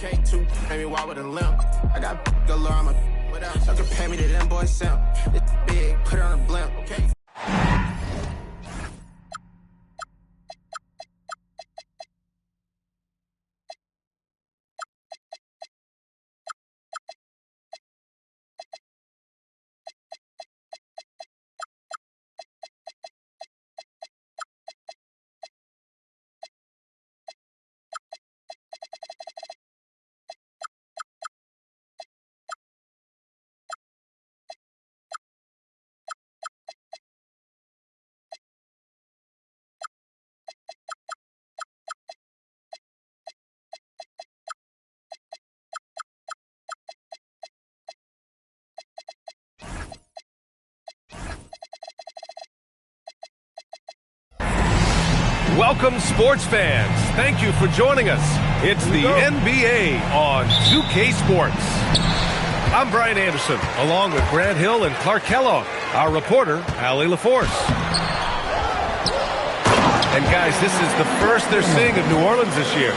Okay, two, maybe walk with a limp. I got galore, I'm a what else? You can pay me to them boys simp. It's big, put it on a blimp, okay? Welcome, sports fans. Thank you for joining us. It's the NBA on 2K Sports. I'm Brian Anderson, along with Grant Hill and Clark Kellogg, our reporter, Allie LaForce. And guys, this is the first they're seeing of New Orleans this year.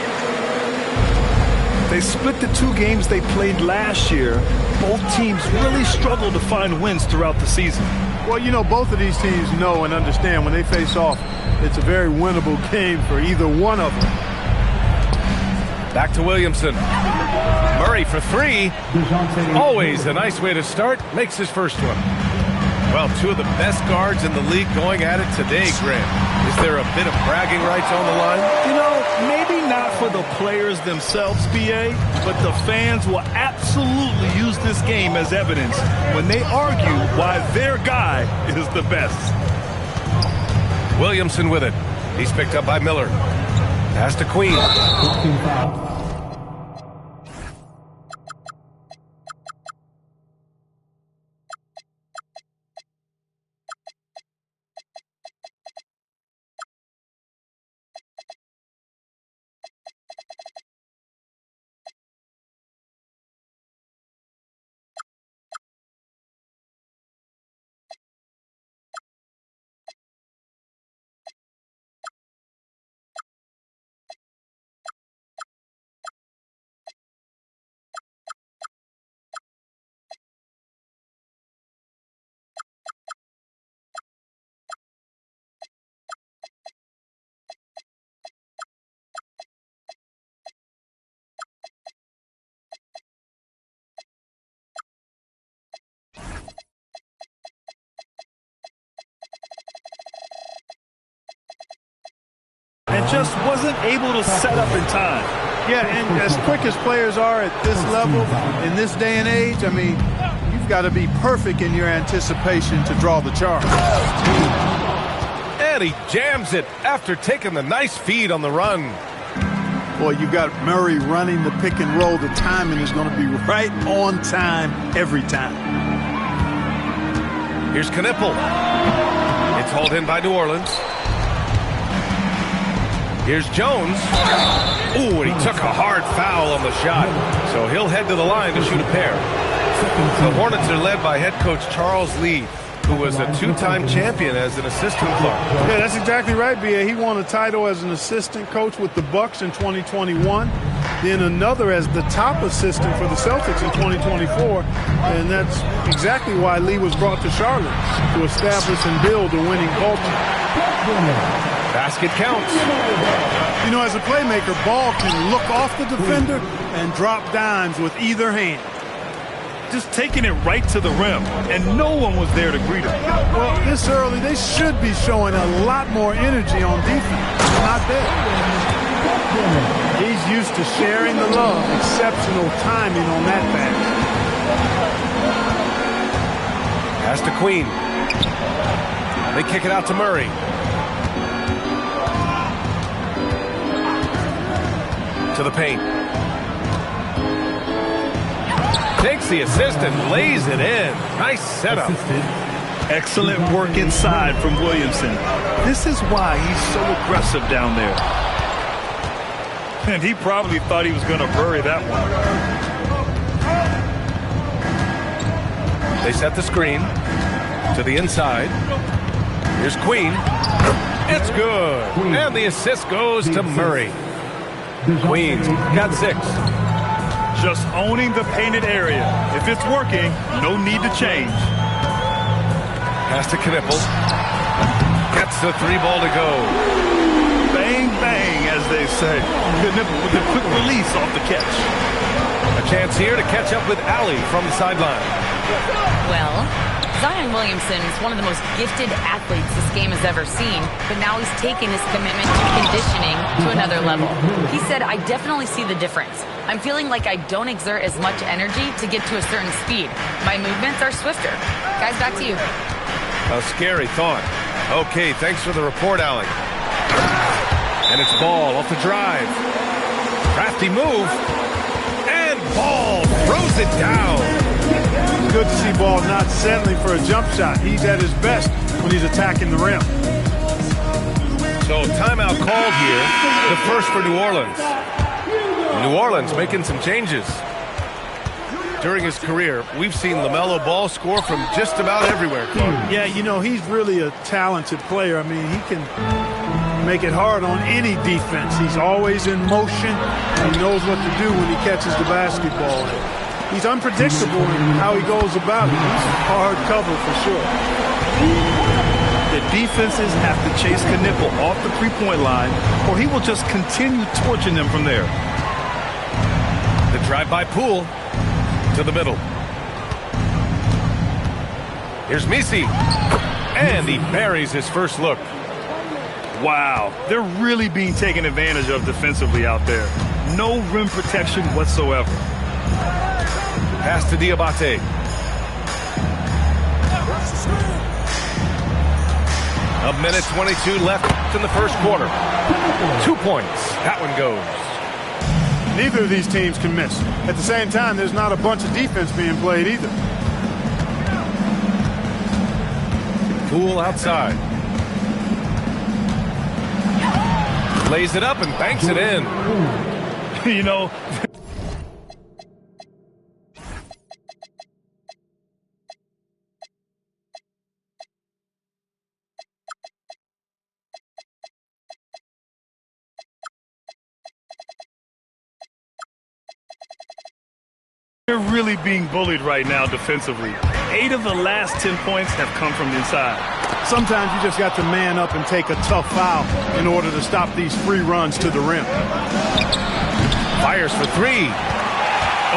They split the two games they played last year. Both teams really struggled to find wins throughout the season. Well, you know, both of these teams know and understand when they face off, it's a very winnable game for either one of them. Back to Williamson. Murray for three. Always a nice way to start. Makes his first one. Well, two of the best guards in the league going at it today, Grant. Is there a bit of bragging rights on the line? You know, maybe not for the players themselves, BA, but the fans will absolutely use this game as evidence when they argue why their guy is the best. Williamson with it. He's picked up by Miller. Pass to Queen. And just wasn't able to set up in time. Yeah, and as quick as players are at this level, in this day and age, I mean, you've got to be perfect in your anticipation to draw the charge. And he jams it after taking the nice feed on the run. Boy, you've got Murray running the pick and roll. The timing is going to be right on time every time. Here's Knipple. It's hauled in by New Orleans. Here's Jones. Ooh, and he took a hard foul on the shot. So he'll head to the line to shoot a pair. The Hornets are led by head coach Charles Lee, who was a two-time champion as an assistant coach. Yeah, that's exactly right, B.A. He won a title as an assistant coach with the Bucks in 2021, then another as the top assistant for the Celtics in 2024, and that's exactly why Lee was brought to Charlotte, to establish and build a winning culture. Basket counts. You know, as a playmaker, Ball can look off the defender and drop dimes with either hand. Just taking it right to the rim, and no one was there to greet him. Well, this early, they should be showing a lot more energy on defense. Not there. He's used to sharing the love. Exceptional timing on that pass. Pass to Queen. They kick it out to Murray. To the paint. Takes the assist and lays it in. Nice setup. Excellent work inside from Williamson. This is why he's so aggressive down there. And he probably thought he was going to bury that one. They set the screen to the inside. Here's Queen. It's good. And the assist goes to Murray. Queen got 6. Just owning the painted area. If it's working, no need to change. Pass to Knippel. Gets the 3 ball to go. Bang, bang, as they say. Knippel with a quick release off the catch. A chance here to catch up with Allie from the sideline. Well, Zion Williamson is one of the most gifted athletes this game has ever seen, but now he's taken his commitment to conditioning to another level. He said, I definitely see the difference. I'm feeling like I don't exert as much energy to get to a certain speed. My movements are swifter. Guys, back to you. A scary thought. Okay, thanks for the report, Allie. And it's Ball off the drive. Crafty move. And Ball throws it down. It's good to see Ball not settling for a jump shot. He's at his best when he's attacking the rim. So timeout called here, the first for New Orleans. New Orleans making some changes. During his career, we've seen LaMelo Ball score from just about everywhere, Clark. Yeah, you know, he's really a talented player. I mean, he can make it hard on any defense. He's always in motion. He knows what to do when he catches the basketball. He's unpredictable in how he goes about it. He's hard cover for sure. The defenses have to chase Knippel off the three-point line, or he will just continue torching them from there. The drive by Poole to the middle. Here's Misi. And he buries his first look. Wow, they're really being taken advantage of defensively out there. No rim protection whatsoever. Pass to Diabate. A minute 22 left in the first quarter. 2 points. That one goes. Neither of these teams can miss. At the same time, there's not a bunch of defense being played either. Poole outside. Lays it up and banks it in. You know, they're really being bullied right now defensively. 8 of the last 10 points have come from the inside. Sometimes you just got to man up and take a tough foul in order to stop these free runs to the rim. Fires for 3.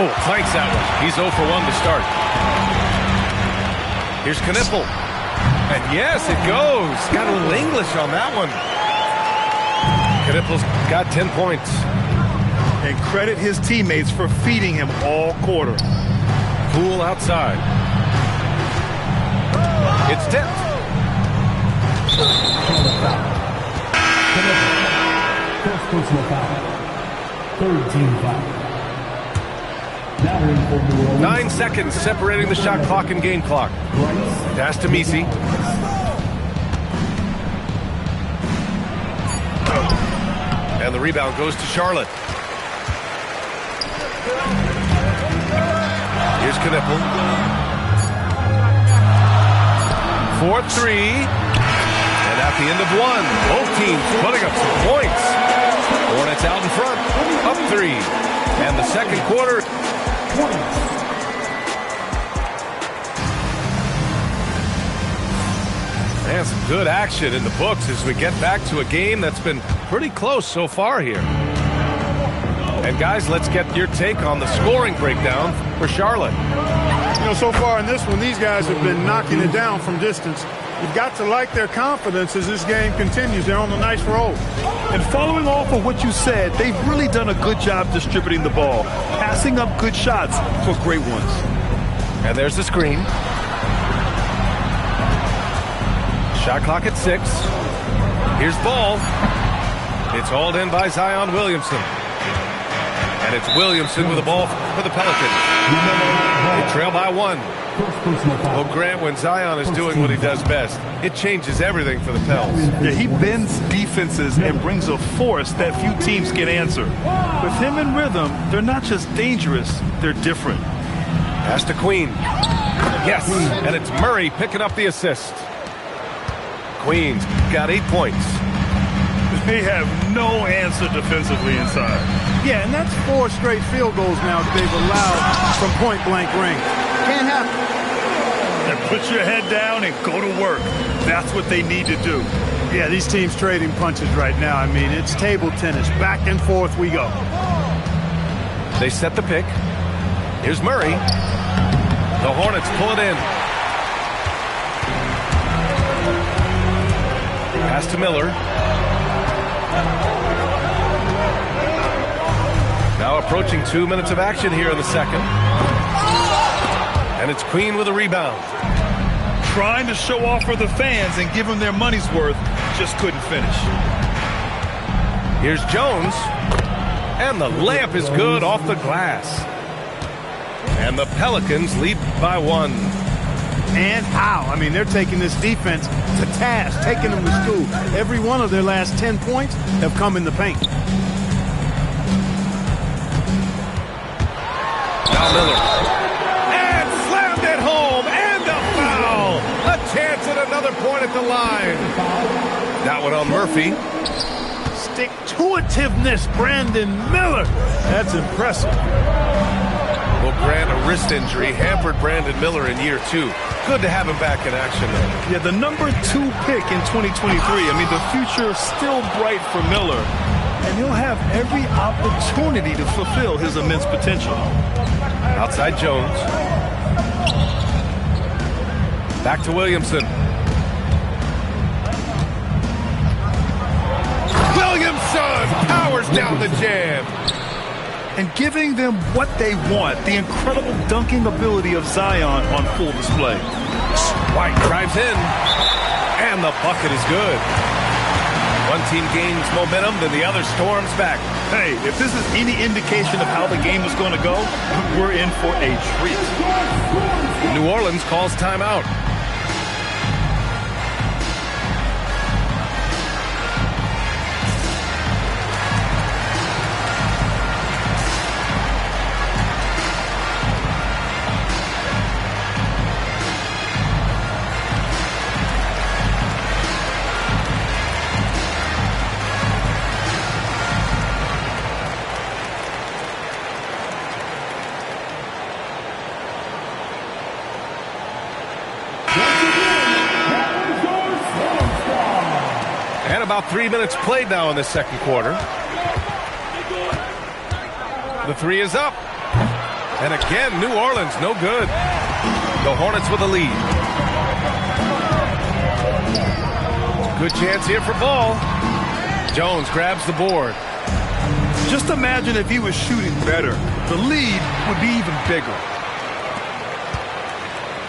Oh, clanks that one. He's 0 for 1 to start. Here's Knippel. And yes, it goes. Got a little English on that one. Knippel's got 10 points. And credit his teammates for feeding him all quarter. Poole outside. It's tipped. First personal foul. Third team foul. Now in for New Orleans. 9 seconds separating the shot clock and game clock. Pass to Misi. And the rebound goes to Charlotte. Here's Knippel. 4-3. And at the end of 1, both teams putting up some points. Hornets out in front, up 3. And the second quarter. And some good action in the books as we get back to a game that's been pretty close so far here. And guys, let's get your take on the scoring breakdown for Charlotte. You know, so far in this one, these guys have been knocking it down from distance. You've got to like their confidence as this game continues. They're on a nice roll. And following off of what you said, they've really done a good job distributing the ball, passing up good shots for great ones. And there's the screen. Shot clock at 6. Here's Ball. It's hauled in by Zion Williamson. And it's Williamson with the ball for the Pelicans. They trail by 1. Well, Grant, when Zion is doing what he does best, it changes everything for the Pels. Yeah, he bends defenses and brings a force that few teams can answer. With him in rhythm, they're not just dangerous, they're different. Pass to Queen. Yes, and it's Murray picking up the assist. Queen's got 8 points. They have no answer defensively inside. Yeah, and that's 4 straight field goals now that they've allowed from point-blank range. Can't happen. And put your head down and go to work. That's what they need to do. Yeah, these teams trading punches right now. I mean, it's table tennis. Back and forth we go. They set the pick. Here's Murray. The Hornets pull it in. Pass to Miller. Now approaching 2 minutes of action here in the second. And it's Queen with a rebound. Trying to show off for the fans and give them their money's worth, just couldn't finish. Here's Jones. And the layup is good off the glass. And the Pelicans lead by 1. And how? I mean, they're taking this defense to task, taking them to school. Every one of their last 10 points have come in the paint. Now Miller. And slammed it home. And a foul. A chance at another point at the line. That one on Murphy. Stick-to-itiveness, Brandon Miller. That's impressive. Will grant a wrist injury hampered Brandon Miller in year 2. Good to have him back in action, though. Yeah, the number 2 pick in 2023. I mean, the future is still bright for Miller. And he'll have every opportunity to fulfill his immense potential. Outside Jones. Back to Williamson. Williamson powers down the jam. And giving them what they want, the incredible dunking ability of Zion on full display. White drives in, and the bucket is good. One team gains momentum, then the other storms back. Hey, if this is any indication of how the game is going to go, we're in for a treat. New Orleans calls timeout. And about 3 minutes played now in the second quarter. The 3 is up. And again, New Orleans, no good. The Hornets with a lead. Good chance here for Ball. Jones grabs the board. Just imagine if he was shooting better. The lead would be even bigger.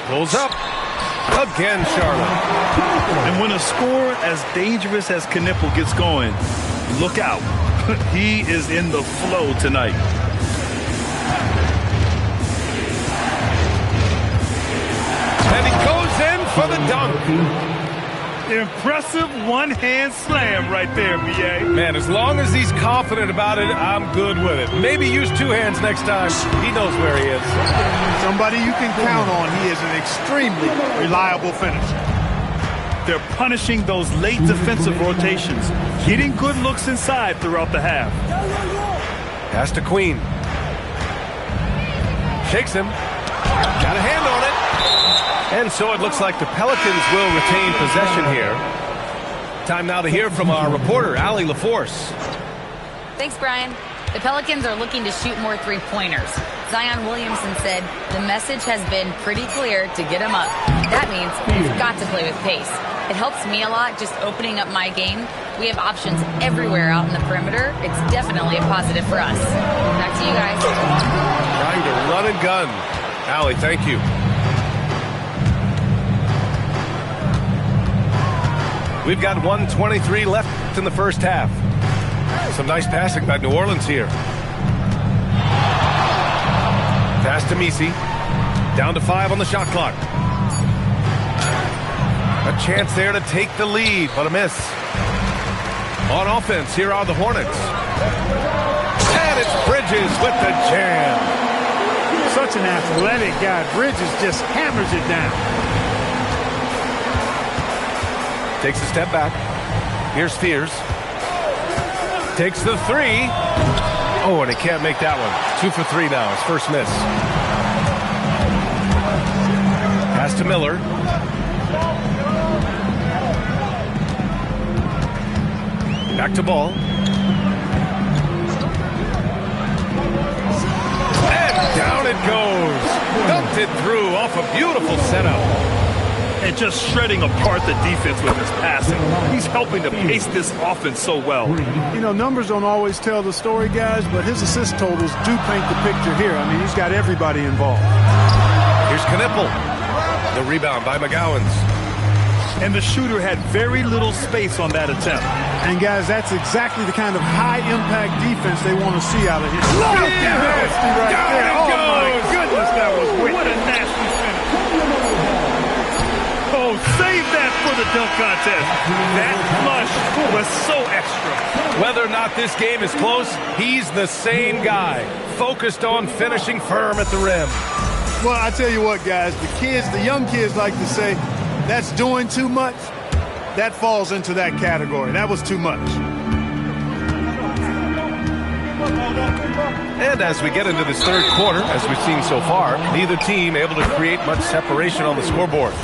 Pulls up. Again, Charlotte. And when a scorer as dangerous as Knipple gets going, look out. He is in the flow tonight. And he goes in for the dunk. Impressive one-hand slam right there, B.A. Man, as long as he's confident about it, I'm good with it. Maybe use 2 hands next time. He knows where he is. Somebody you can count on. He is an extremely reliable finisher. They're punishing those late defensive rotations, getting good looks inside throughout the half. Pass to Queen. Shakes him. Got a hand on it. And so it looks like the Pelicans will retain possession here. Time now to hear from our reporter, Allie LaForce. Thanks, Brian. The Pelicans are looking to shoot more three-pointers. Zion Williamson said the message has been pretty clear to get him up. That means he's got to play with pace. It helps me a lot just opening up my game. We have options everywhere out in the perimeter. It's definitely a positive for us. Back to you guys. Trying to run and gun. Allie, thank you. We've got 1:23 left in the first half. Some nice passing by New Orleans here. Pass to Messi. Down to 5 on the shot clock. A chance there to take the lead, but a miss. On offense, here are the Hornets. And it's Bridges with the jam. Such an athletic guy. Bridges just hammers it down. Takes a step back. Here's Fears. Takes the three. Oh, and he can't make that one. 2 for 3 now, his first miss. Pass to Miller. Back to Ball. And down it goes. Dumped it through off a beautiful setup. And just shredding apart the defense with his passing. He's helping to pace this offense so well. You know, numbers don't always tell the story, guys, but his assist totals do paint the picture here. I mean, he's got everybody involved. Here's Knipple. The rebound by McGowens. And the shooter had very little space on that attempt. And, guys, that's exactly the kind of high-impact defense they want to see out of him. Look at that! Right Down there. it Oh, goes. my goodness, that was wicked. What a nasty finish. Oh, save that for the dunk contest. That flush was so extra. Whether or not this game is close, he's the same guy, focused on finishing firm at the rim. Well, I tell you what, guys, the young kids like to say, that's doing too much. That falls into that category. That was too much. And as we get into this third quarter, as we've seen so far, neither team able to create much separation on the scoreboard.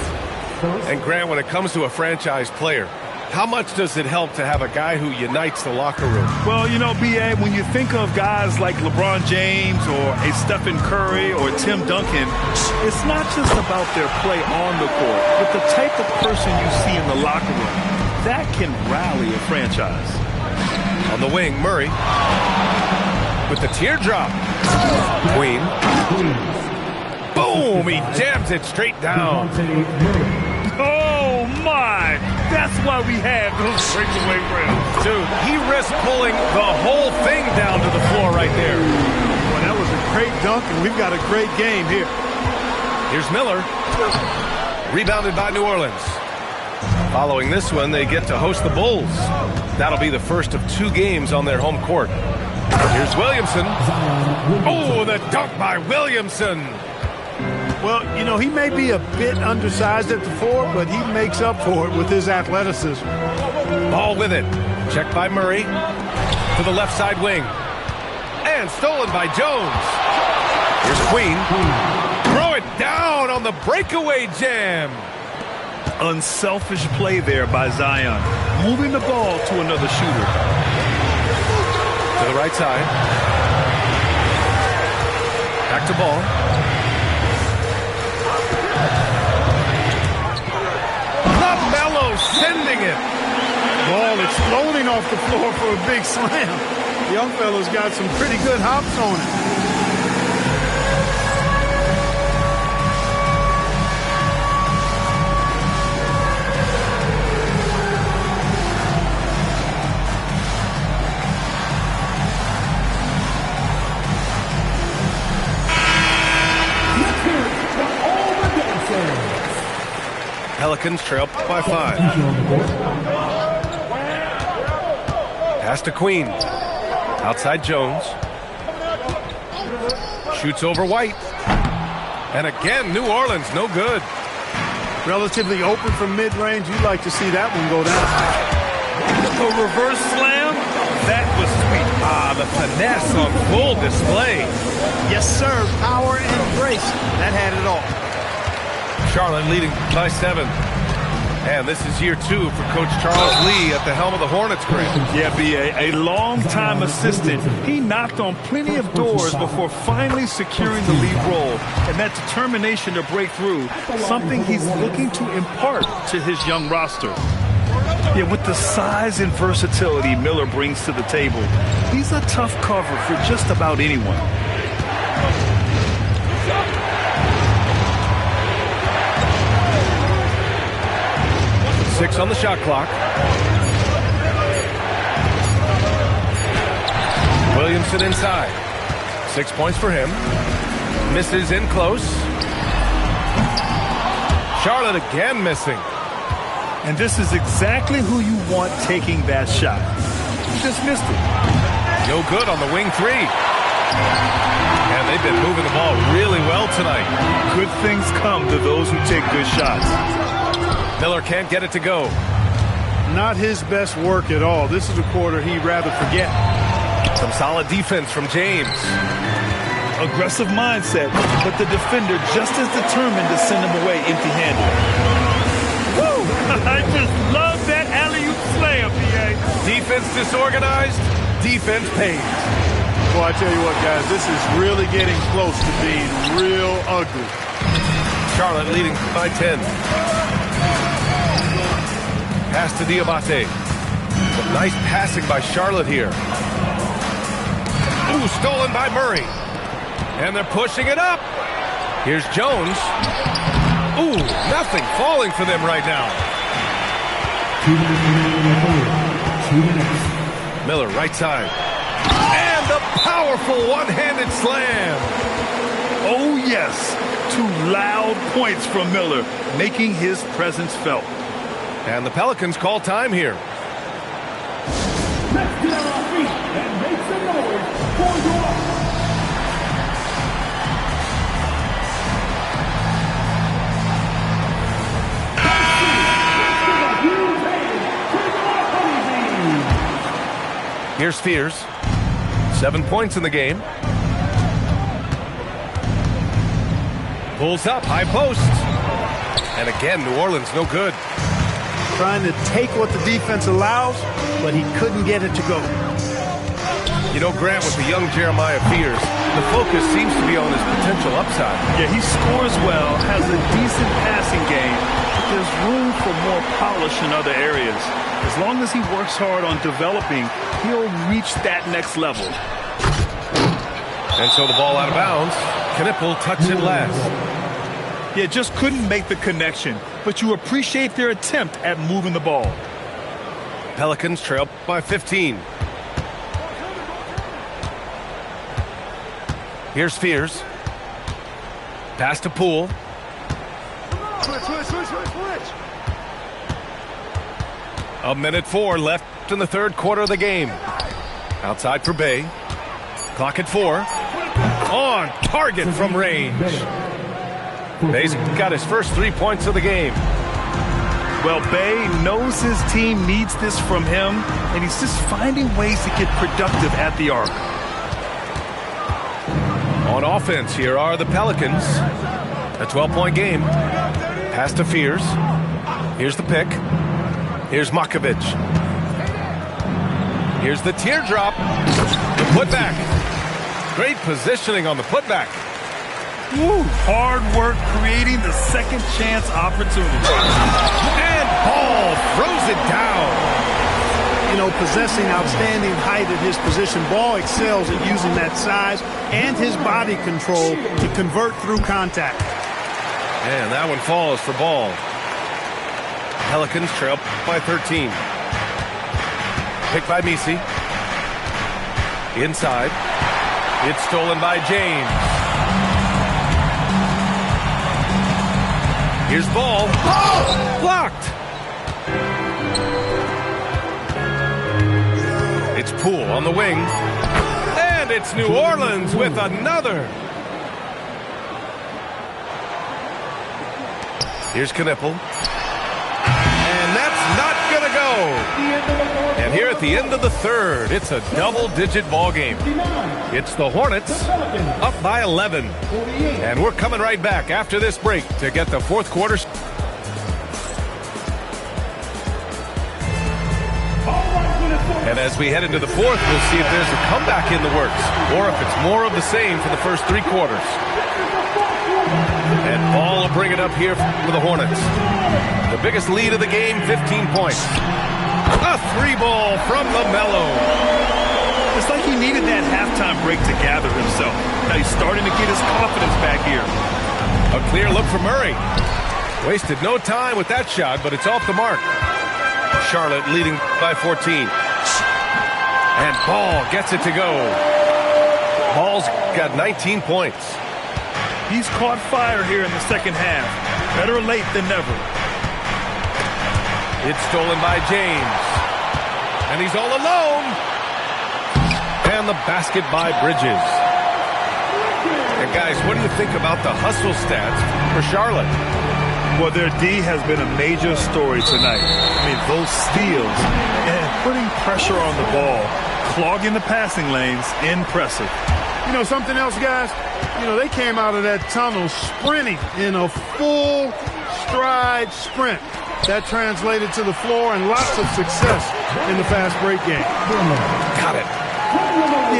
And Grant, when it comes to a franchise player, how much does it help to have a guy who unites the locker room? Well, you know, B.A., when you think of guys like LeBron James or a Stephen Curry or Tim Duncan, it's not just about their play on the court, but the type of person you see in the locker room. That can rally a franchise. On the wing, Murray. With the teardrop. Queen. Boom! He jams it straight down. Oh, my! That's why we have those breakaway rims. Dude, he risked pulling the whole thing down to the floor right there. Well, that was a great dunk, and we've got a great game here. Here's Miller. Rebounded by New Orleans. Following this one, they get to host the Bulls. That'll be the first of 2 games on their home court. Here's Williamson. Oh, the dunk by Williamson. Well, you know, he may be a bit undersized at the 4, but he makes up for it with his athleticism. Ball with it. Checked by Murray. To the left side wing. And stolen by Jones. Here's Queen. Throw it down on the breakaway jam. Unselfish play there by Zion. Moving the ball to another shooter. To the right side. Back to Ball. LaMelo sending it. Ball exploding off the floor for a big slam. Young fella's got some pretty good hops on it. Pelicans trail by 5. Pass to Queen. Outside Jones. Shoots over White. And again, New Orleans, no good. Relatively open from mid-range. You'd like to see that one go down. The reverse slam, that was sweet. Ah, the finesse on full display. Yes, sir. Power and grace. That had it all. Charlotte leading by 7. And this is year 2 for Coach Charles Lee at the helm of the Hornets, Grant. Yeah, B.A., a long-time assistant. He knocked on plenty of doors before finally securing the lead role. And that determination to break through, something he's looking to impart to his young roster. Yeah, with the size and versatility Miller brings to the table, he's a tough cover for just about anyone. Six on the shot clock. Williamson inside. 6 points for him. Misses in close. Charlotte again missing. And this is exactly who you want taking that shot. He just missed it. No good on the wing 3. And they've been moving the ball really well tonight. Good things come to those who take good shots. Miller can't get it to go. Not his best work at all. This is a quarter he'd rather forget. Some solid defense from James. Aggressive mindset, but the defender just as determined to send him away empty-handed. Woo! I just love that alley-oop slam, PA. Defense disorganized, defense pays. Well, I tell you what, guys, this is really getting close to being real ugly. Charlotte leading by 10. Pass to Diabate. Some nice passing by Charlotte here. Ooh, stolen by Murray. And they're pushing it up. Here's Jones. Ooh, nothing falling for them right now. 2 minutes. 2 minutes. Miller, right side. And the powerful one-handed slam. Oh, yes. 2 loud points from Miller, making his presence felt. And the Pelicans call time here. Let's get on our feet and make some noise for your... Here's Spears. 7 points in the game. Pulls up, high post. And again, New Orleans no good. Trying to take what the defense allows, but he couldn't get it to go. You know, Grant, with the young Jeremiah Fears, the focus seems to be on his potential upside. Yeah, he scores well, has a decent passing game, but there's room for more polish in other areas. As long as he works hard on developing, he'll reach that next level. And so the ball out of bounds. Knipple touched it last. Yeah, just couldn't make the connection, but you appreciate their attempt at moving the ball. Pelicans trail by 15. Here's Fears. Pass to Poole. Switch. A minute 4 left in the third quarter of the game. Outside for Bay. Clock at 4. On target from range. Bay's got his first 3 points of the game. Well, Bay knows his team needs this from him, and he's just finding ways to get productive at the arc. On offense, here are the Pelicans. A 12-point game. Pass to Fears. Here's the pick. Here's Makovic. Here's the teardrop. The putback. Great positioning on the putback. Woo. Hard work creating the second chance opportunity. And Ball throws it down. You know, possessing outstanding height at his position, Ball excels at using that size and his body control to convert through contact. And that one falls for Ball. Pelicans trail by 13. Picked by Misi. Inside. It's stolen by James. Here's Ball. Oh! Blocked. It's Poole on the wing. And it's New Orleans with another. Here's Knipple. And that's not going to go. And here at the end of the third, it's a double-digit ball game. It's the Hornets up by 11. And we're coming right back after this break to get the fourth quarter. And as we head into the fourth, we'll see if there's a comeback in the works or if it's more of the same for the first 3 quarters. And Ball will bring it up here for the Hornets. The biggest lead of the game, 15 points. A 3-ball from LaMelo. It's like he needed that halftime break to gather himself. Now he's starting to get his confidence back here. A clear look for Murray. Wasted no time with that shot, but it's off the mark. Charlotte leading by 14. And Ball gets it to go. Ball's got 19 points. He's caught fire here in the second half. Better late than never. It's stolen by James. And he's all alone. And the basket by Bridges. And guys, what do you think about the hustle stats for Charlotte? Well, their D has been a major story tonight. I mean, those steals and putting pressure on the ball, clogging the passing lanes, impressive. You know, something else, guys? You know, they came out of that tunnel sprinting in a full stride sprint. That translated to the floor and lots of success in the fast break game. Got it.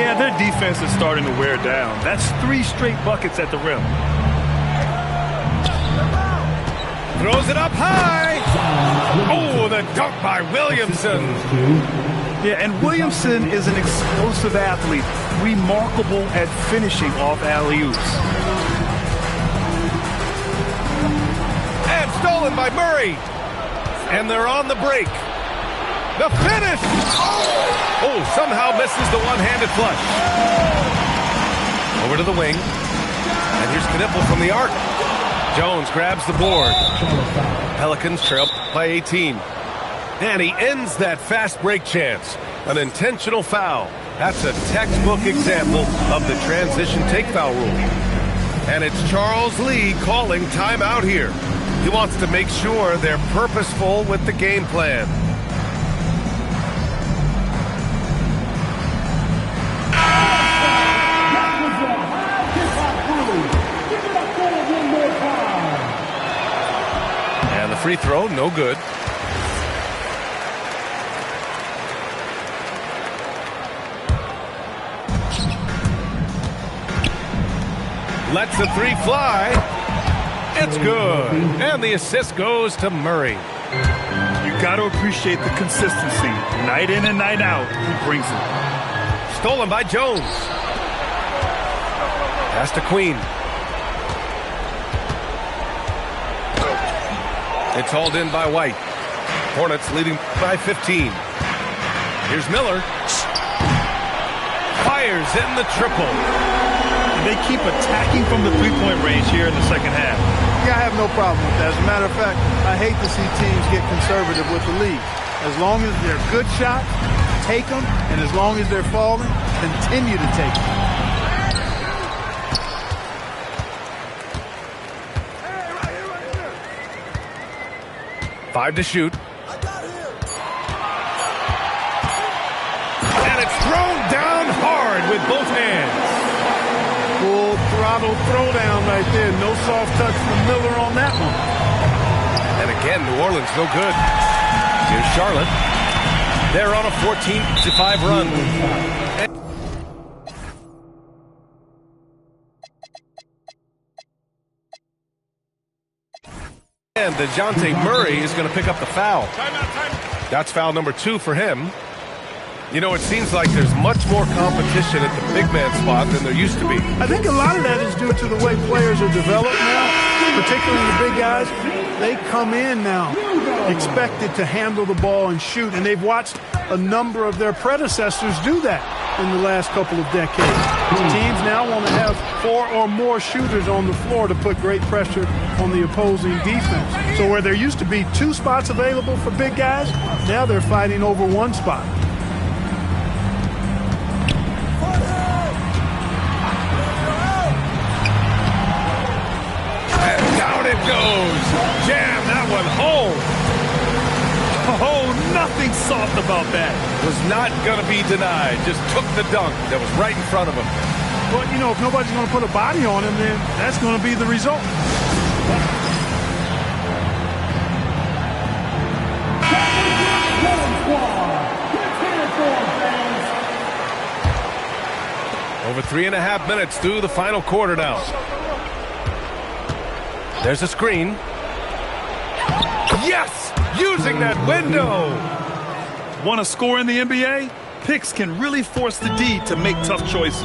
Yeah, their defense is starting to wear down. That's 3 straight buckets at the rim. Throws it up high. Oh, the dunk by Williamson. Yeah, and Williamson is an explosive athlete, remarkable at finishing off alley-oops. And stolen by Murray. And they're on the break. The finish! Oh, somehow misses the one-handed flush. Over to the wing. And here's Knipple from the arc. Jones grabs the board. Pelicans trail by 18. And he ends that fast break chance. An intentional foul. That's a textbook example of the transition take foul rule. And it's Charles Lee calling timeout here. He wants to make sure they're purposeful with the game plan. And the free throw, no good. Lets the 3 fly. It's good. And the assist goes to Murray. You got to appreciate the consistency. Night in and night out, he brings it. Stolen by Jones. Pass to Queen. It's hauled in by White. Hornets leading by 15. Here's Miller. Fires in the triple. They keep attacking from the three-point range here in the second half. Yeah, I have no problem with that. As a matter of fact, I hate to see teams get conservative with the lead. As long as they're good shots, take them. And as long as they're falling, continue to take them. 5 to shoot. And it's thrown down hard with both hands. Full throttle throwdown right there. No soft touch from Miller on that one. And again, New Orleans no good. Here's Charlotte. They're on a 14-5 run. And DeJounte Murray is going to pick up the foul. That's foul number 2 for him. You know, it seems like there's much more competition at the big man spot than there used to be. I think a lot of that is due to the way players are developed now, particularly the big guys. They come in now expected to handle the ball and shoot, and they've watched a number of their predecessors do that in the last couple of decades. Teams now want to have 4 or more shooters on the floor to put great pressure on the opposing defense. So where there used to be 2 spots available for big guys, now they're fighting over 1 spot. It goes. Jam that one home. Oh, nothing soft about that. Was not going to be denied. Just took the dunk that was right in front of him. Well, you know, if nobody's going to put a body on him, then that's going to be the result. Over 3.5 minutes through the final quarter now. There's a screen. Yes! Using that window! Want to score in the NBA? Picks can really force the D to make tough choices.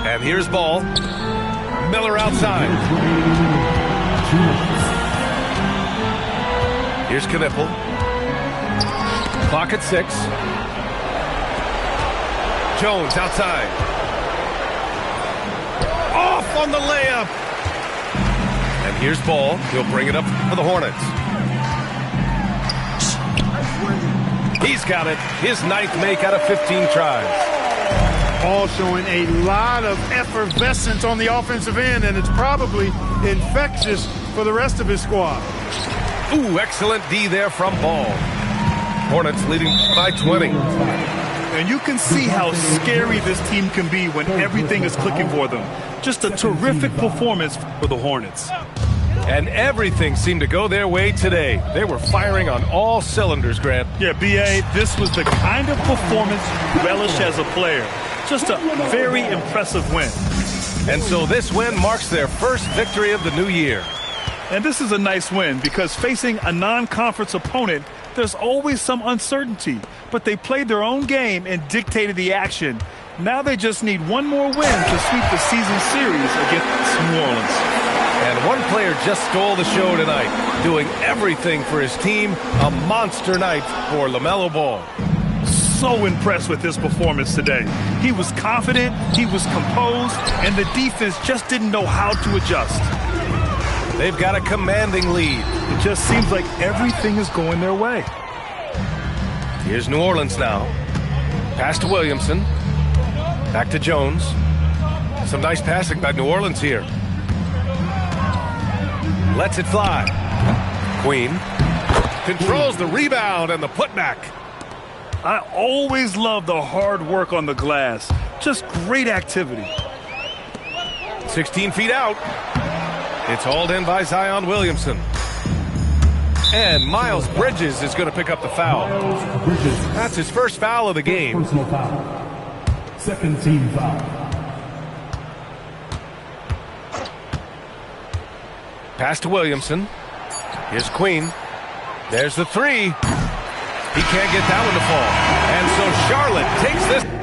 And here's ball. Miller outside. Here's Knipple. Clock at 6. Jones outside. Off on the layup. And here's Ball. He'll bring it up for the Hornets. He's got it. His 9th make out of 15 tries. all showing a lot of effervescence on the offensive end, and it's probably infectious for the rest of his squad. Ooh, excellent D there from Ball. Hornets leading by 20. And you can see how scary this team can be when everything is clicking for them. Just a terrific performance for the Hornets. And everything seemed to go their way today. They were firing on all cylinders, Grant. Yeah, B.A., this was the kind of performance you relish as a player. Just a very impressive win. And so this win marks their first victory of the new year. And this is a nice win because facing a non-conference opponent, there's always some uncertainty. But they played their own game and dictated the action. Now they just need one more win to sweep the season series against New Orleans. And one player just stole the show tonight, doing everything for his team. A monster night for LaMelo Ball. So impressed with his performance today. He was confident, he was composed, and the defense just didn't know how to adjust. They've got a commanding lead. It just seems like everything is going their way. Here's New Orleans now. Pass to Williamson. Back to Jones. Some nice passing by New Orleans here. Lets it fly. Queen controls the rebound and the putback. I always love the hard work on the glass. Just great activity. 16 feet out. It's hauled in by Zion Williamson. And Miles Bridges is going to pick up the foul. That's his first foul of the game. Personal foul. Second team foul. Pass to Williamson. Here's Queen. There's the three. He can't get that one to fall. And so Charlotte takes this.